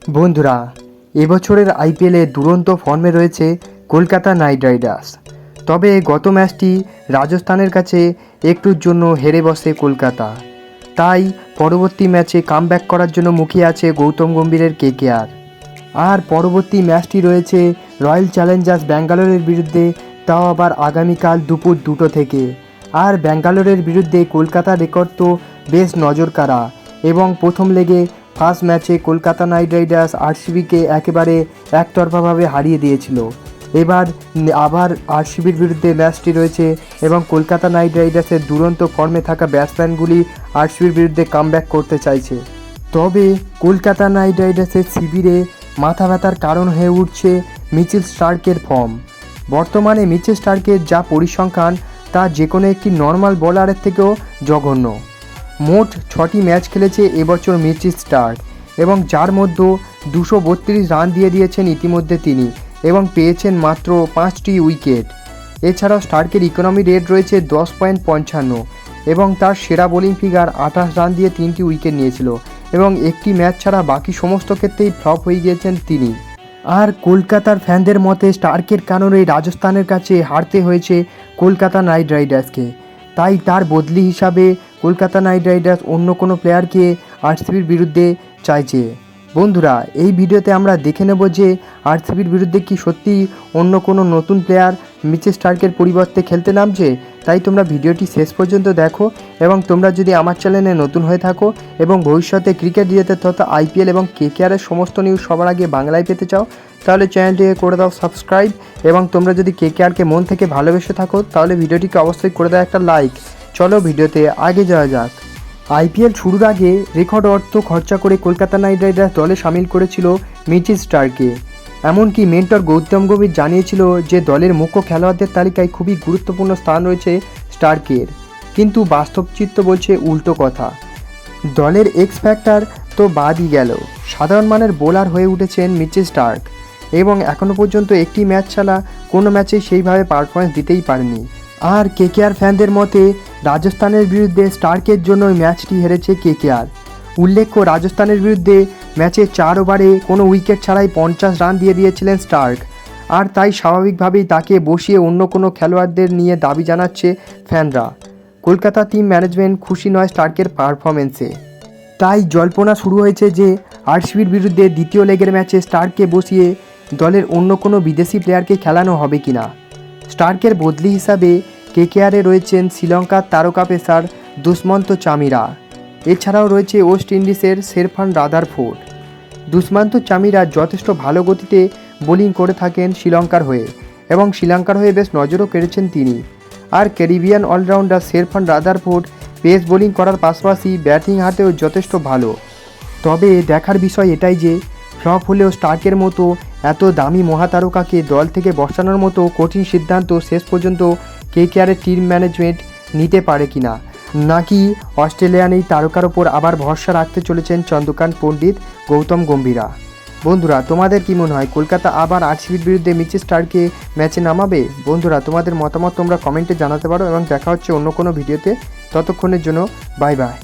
বন্ধুরা, এবছরের আইপিএলে দুরন্ত ফর্মে রয়েছে কলকাতা নাইট রাইডার্স। তবে গত ম্যাচটি রাজস্থানের কাছে একটুর জন্য হেরে বসে কলকাতা। তাই পরবর্তী ম্যাচে কামব্যাক করার জন্য মুখিয়ে আছে গৌতম গম্ভীরের কেকেআর। আর পরবর্তী ম্যাচটি রয়েছে রয়্যাল চ্যালেঞ্জার্স ব্যাঙ্গালোরের বিরুদ্ধে, তাও আবার আগামীকাল দুপুর 2টো থেকে। আর ব্যাঙ্গালোরের বিরুদ্ধে কলকাতার রেকর্ড তো বেশ নজরকাড়া, এবং প্রথম লেগে ফার্স্ট ম্যাচে কলকাতা নাইট রাইডার্স আরসিবিকে একেবারে একতরফাভাবে হারিয়ে দিয়েছিল। এবার আবার আরসিবির বিরুদ্ধে ম্যাচটি রয়েছে, এবং কলকাতা নাইট রাইডার্সের দুরন্ত ফর্মে থাকা ব্যাটসম্যানগুলি আরসিবির বিরুদ্ধে কামব্যাক করতে চাইছে। তবে কলকাতা নাইট রাইডার্সের শিবিরে মাথা ব্যথার কারণ হয়ে উঠছে মিচেল স্টার্কের ফর্ম। বর্তমানে মিচেল স্টার্কের যা পরিসংখ্যান তা যে কোনো একটি নর্মাল বোলারের থেকেও জঘন্য। মোট 6টি ম্যাচ খেলেছে এবছর মিচেল স্টার্ক, এবং যার মধ্যে 232 রান দিয়ে দিয়েছেন ইতিমধ্যে তিনি, এবং পেয়েছেন মাত্র 5টি উইকেট। এছাড়াও স্টার্কের ইকোনমি রেট রয়েছে 10.55, এবং তার সেরা বোলিং ফিগার 28 রান দিয়ে 3টি উইকেট নিয়েছিল, এবং একটি ম্যাচ ছাড়া বাকি সমস্ত ক্ষেত্রেই ফ্লপ হয়ে গিয়েছেন তিনি। আর কলকাতার ফ্যানদের মতে স্টার্কের কারণে রাজস্থানের কাছে হারতে হয়েছে কলকাতা নাইট রাইডার্সকে। তাই তার বদলি হিসাবে কলকাতা নাইট রাইডার্স অন্য কোনো প্লেয়ারকে আরসিবির বিরুদ্ধে চাইছে। বন্ধুরা, এই ভিডিওতে আমরা দেখে নেব যে আরসিবির বিরুদ্ধে কি সত্যিই অন্য কোনো নতুন প্লেয়ার মিচেল স্টার্কের পরিবর্তে খেলতে নামছে। তাই তোমরা ভিডিওটি শেষ পর্যন্ত দেখো, এবং তোমরা যদি আমার চ্যানেলে নতুন হয়ে থাকো এবং ভবিষ্যতে ক্রিকেট রিলেটেড তথা আইপিএল এবং কেকেআরের সমস্ত নিউজ সবার আগে বাংলায় পেতে চাও, তাহলে চ্যানেলটিকে করে দাও সাবস্ক্রাইব। এবং তোমরা যদি কেকেআরকে মন থেকে ভালোবেসে থাকো, তাহলে ভিডিওটিকে অবশ্যই করে দাও একটা লাইক। চলো ভিডিওতে আগে যাওয়া যাক। আইপিএল শুরুর আগে রেকর্ড অর্থ খরচা করে কলকাতা নাইট রাইডার্স দলে সামিল করেছিল মিচেল স্টার্ককে। এমনকি মেন্টর গৌতম গম্ভীর জানিয়েছিল যে দলের মুখ্য খেলোয়াড়দের তালিকায় খুবই গুরুত্বপূর্ণ স্থান রয়েছে স্টার্কের। কিন্তু বাস্তবচিত্র বলছে উল্টো কথা। দলের এক্স ফ্যাক্টর তো বাদই গেল, সাধারণ মানের বোলার হয়ে উঠেছেন মিচেল স্টার্ক, এবং এখনও পর্যন্ত একটি ম্যাচ ছাড়া কোনো ম্যাচে সেইভাবে পারফরমেন্স দিতেই পারেনি। আর কেকেআর ফ্যানদের মতে রাজস্থানের বিরুদ্ধে স্টার্কের জন্য ম্যাচটি হেরেছে কেকেআর। উল্লেখ্য, রাজস্থানের বিরুদ্ধে ম্যাচে 4 ওভারে কোনো উইকেট ছাড়াই 50 রান দিয়ে দিয়েছিলেন স্টার্ক। আর তাই স্বাভাবিকভাবেই তাকে বসিয়ে অন্য কোনো খেলোয়াড়দের নিয়ে দাবি জানাচ্ছে ফ্যানরা। কলকাতা টিম ম্যানেজমেন্ট খুশি নয় স্টার্কের পারফরমেন্সে। তাই জল্পনা শুরু হয়েছে যে আরসিবির বিরুদ্ধে দ্বিতীয় লেগের ম্যাচে স্টার্ককে বসিয়ে দলের অন্য কোনো বিদেশি প্লেয়ারকে খেলানো হবে কিনা। স্টার্কের বদলি হিসাবে কেকেআরে রয়েছেন শ্রীলঙ্কার তারকা পেসার দুষ্মন্ত চামিরা। এছাড়াও রয়েছে ওয়েস্ট ইন্ডিজের শেরফান রাদারফোর্ড। দুষ্মন্ত চামিরা যথেষ্ট ভালো গতিতে বোলিং করে থাকেন শ্রীলঙ্কার হয়ে, এবং শ্রীলঙ্কার হয়ে বেশ নজরও কেড়েছেন তিনি। আর Caribbean allrounder Sherfane Rutherford pace bowling করার পাশাপাশি ব্যাটিং হাতেও যথেষ্ট ভালো। তবে দেখার বিষয় এটাই যে ফ্লপ হলেও স্টার্কের মতো এত দামি মহাতারকাকে দল থেকে বসানোর মতো কঠিন সিদ্ধান্ত শেষ পর্যন্ত কেকেআরের টিম ম্যানেজমেন্ট নিতে পারে কিনা, নাকি অস্ট্রেলিয়ান এই তারকার ওপর আবার ভরসা রাখতে চলেছেন চন্দ্রকান্ত পণ্ডিত, গৌতম গম্ভীরা। বন্ধুরা, তোমাদের কি মনে হয় কলকাতা আবার আরসিবির বিরুদ্ধে মিচেল স্টার্ককে ম্যাচে নামাবে? বন্ধুরা, তোমাদের মতামত তোমরা কমেন্টে জানাতে পারো, এবং দেখা হচ্ছে অন্য কোনো ভিডিওতে। ততক্ষণের জন্য বাই বাই।